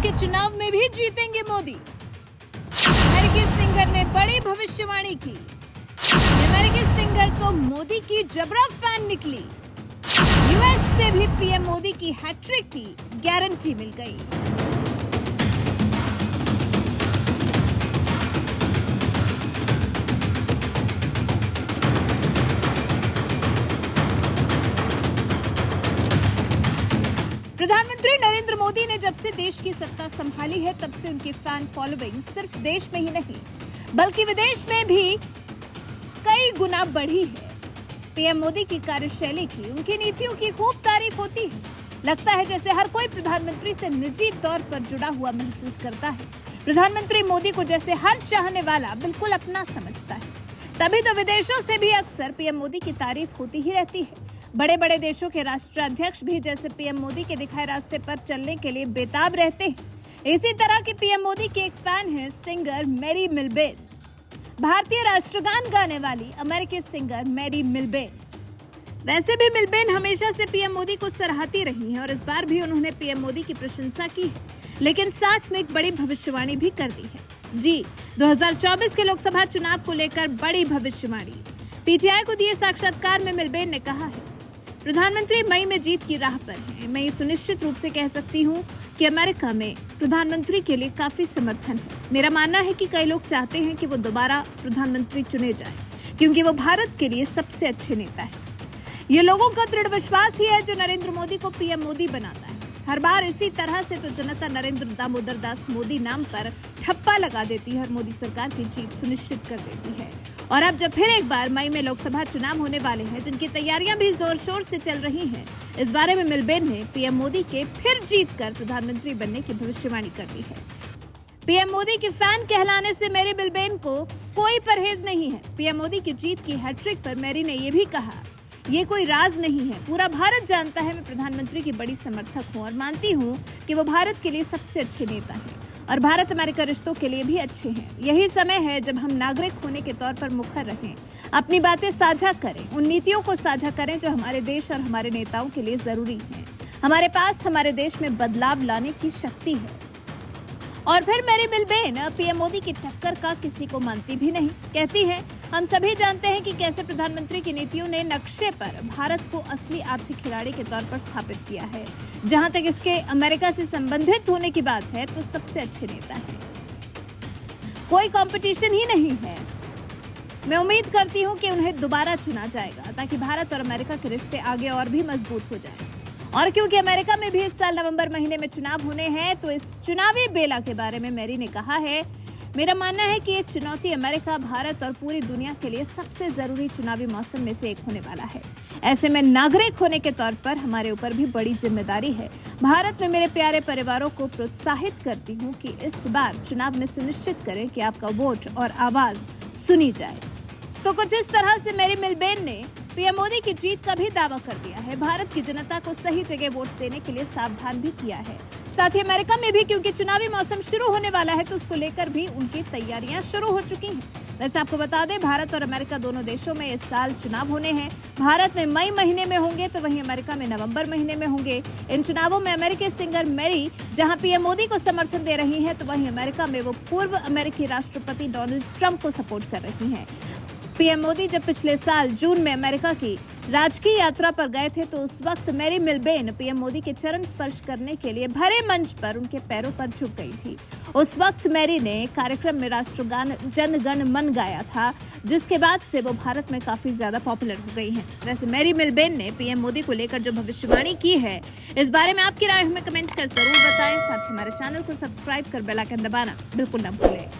के चुनाव में भी जीतेंगे मोदी। अमेरिकी सिंगर ने बड़ी भविष्यवाणी की। अमेरिकी सिंगर तो मोदी की जबरा फैन निकली। यूएस से भी पीएम मोदी की हैट्रिक की गारंटी मिल गई। प्रधानमंत्री नरेंद्र मोदी ने जब से देश की सत्ता संभाली है तब से उनकी फैन फॉलोइंग सिर्फ देश में ही नहीं बल्कि विदेश में भी कई गुना बढ़ी है। पीएम मोदी की कार्यशैली की, उनकी नीतियों की खूब तारीफ होती है। लगता है जैसे हर कोई प्रधानमंत्री से निजी तौर पर जुड़ा हुआ महसूस करता है। प्रधानमंत्री मोदी को जैसे हर चाहने वाला बिल्कुल अपना समझता है। तभी तो विदेशों से भी अक्सर पीएम मोदी की तारीफ होती ही रहती है। बड़े बड़े देशों के राष्ट्राध्यक्ष भी जैसे पीएम मोदी के दिखाए रास्ते पर चलने के लिए बेताब रहते हैं। इसी तरह के पीएम मोदी के एक फैन है सिंगर मैरी मिलबेन। भारतीय राष्ट्रगान गाने वाली अमेरिकी सिंगर मैरी मिलबेन। वैसे भी मिलबेन हमेशा से पीएम मोदी को सराहती रही हैं और इस बार भी उन्होंने पीएम मोदी की प्रशंसा की है, लेकिन साथ में एक बड़ी भविष्यवाणी भी कर दी है। जी, 2024 के लोकसभा चुनाव को लेकर बड़ी भविष्यवाणी। पीटीआई को दिए साक्षात्कार में मिलबेन ने कहा है, प्रधानमंत्री मई में जीत की राह पर हैं। मैं ये सुनिश्चित रूप से कह सकती हूँ कि अमेरिका में प्रधानमंत्री के लिए काफी समर्थन है। मेरा मानना है कि कई लोग चाहते हैं कि वो दोबारा प्रधानमंत्री चुने जाएं, क्योंकि वो भारत के लिए सबसे अच्छे नेता है। ये लोगों का दृढ़ विश्वास ही है जो नरेंद्र मोदी को पीएम मोदी बनाता है। हर बार इसी तरह से तो जनता नरेंद्र दामोदर दास मोदी नाम पर ठप्पा लगा देती है और मोदी सरकार की जीत सुनिश्चित कर देती है। और अब जब फिर एक बार मई में लोकसभा चुनाव होने वाले हैं, जिनकी तैयारियां भी जोर शोर से चल रही हैं, इस बारे में मिलबेन ने पीएम मोदी के फिर जीतकर प्रधानमंत्री बनने की भविष्यवाणी कर दी है। पीएम मोदी की फैन कहलाने से मैरी मिलबेन को कोई परहेज नहीं है। पीएम मोदी की जीत की हैट्रिक पर मैरी ने यह भी कहा, ये कोई राज नहीं है, पूरा भारत जानता है मैं प्रधानमंत्री की बड़ी समर्थक हूँ और मानती हूँ कि वो भारत के लिए सबसे अच्छे नेता हैं और भारत अमेरिका रिश्तों के लिए भी अच्छे हैं। यही समय है जब हम नागरिक होने के तौर पर मुखर रहें, अपनी बातें साझा करें, उन नीतियों को साझा करें जो हमारे देश और हमारे नेताओं के लिए जरूरी हैं। हमारे पास हमारे देश में बदलाव लाने की शक्ति है। और फिर मैरी मिलबेन पीएम मोदी की टक्कर का किसी को मानती भी नहीं। कहती है, हम सभी जानते हैं कि कैसे प्रधानमंत्री की नीतियों ने नक्शे पर भारत को असली आर्थिक खिलाड़ी के तौर पर स्थापित किया है। जहां तक इसके अमेरिका से संबंधित होने की बात है तो सबसे अच्छे नेता है, कोई कंपटीशन ही नहीं है। मैं उम्मीद करती हूं कि उन्हें दोबारा चुना जाएगा ताकि भारत और अमेरिका के रिश्ते आगे और भी मजबूत हो जाएं। और क्योंकि अमेरिका में भी इस साल नवंबर महीने में चुनाव होने हैं, तो इस चुनावी बेला के बारे में मैरी ने कहा है, मेरा मानना है कि ये चुनौती अमेरिका, भारत और पूरी दुनिया के लिए सबसे जरूरी चुनावी मौसम में से एक होने वाला है। ऐसे में नागरिक होने के तौर पर हमारे ऊपर भी बड़ी जिम्मेदारी है। भारत में मेरे प्यारे परिवारों को प्रोत्साहित करती हूँ कि इस बार चुनाव में सुनिश्चित करें कि आपका वोट और आवाज सुनी जाए। तो कुछ इस तरह से मैरी मिलबेन ने पीएम मोदी की जीत का भी दावा कर दिया है। भारत की जनता को सही जगह वोट देने के लिए सावधान भी किया है। साथ ही अमेरिका में भी क्योंकि चुनावी मौसम शुरू होने वाला है तो उसको लेकर भी उनकी तैयारियां शुरू हो चुकी हैं। वैसे आपको बता दें, भारत और अमेरिका दोनों देशों में इस साल चुनाव होने हैं। भारत में मई महीने में होंगे तो वहीं अमेरिका में नवंबर महीने में होंगे। इन चुनावों में अमेरिकी सिंगर मैरी जहां पीएम मोदी को समर्थन दे रही हैं, तो वहीं अमेरिका में वो पूर्व अमेरिकी राष्ट्रपति डोनाल्ड ट्रंप को सपोर्ट कर रही हैं। पीएम मोदी जब पिछले साल जून में अमेरिका की राजकीय यात्रा पर गए थे तो उस वक्त मैरी मिलबेन पीएम मोदी के चरण स्पर्श करने के लिए भरे मंच पर उनके पैरों पर झुक गई थी। उस वक्त मैरी ने कार्यक्रम में राष्ट्रगान जन गण मन गाया था, जिसके बाद से वो भारत में काफी ज्यादा पॉपुलर हो गई हैं। वैसे मैरी मिलबेन ने पीएम मोदी को लेकर जो भविष्यवाणी की है, इस बारे में आपकी राय हमें कमेंट कर जरूर बताएं। साथ ही हमारे चैनल को सब्सक्राइब कर बेल आइकन दबाना बिल्कुल न भूलें।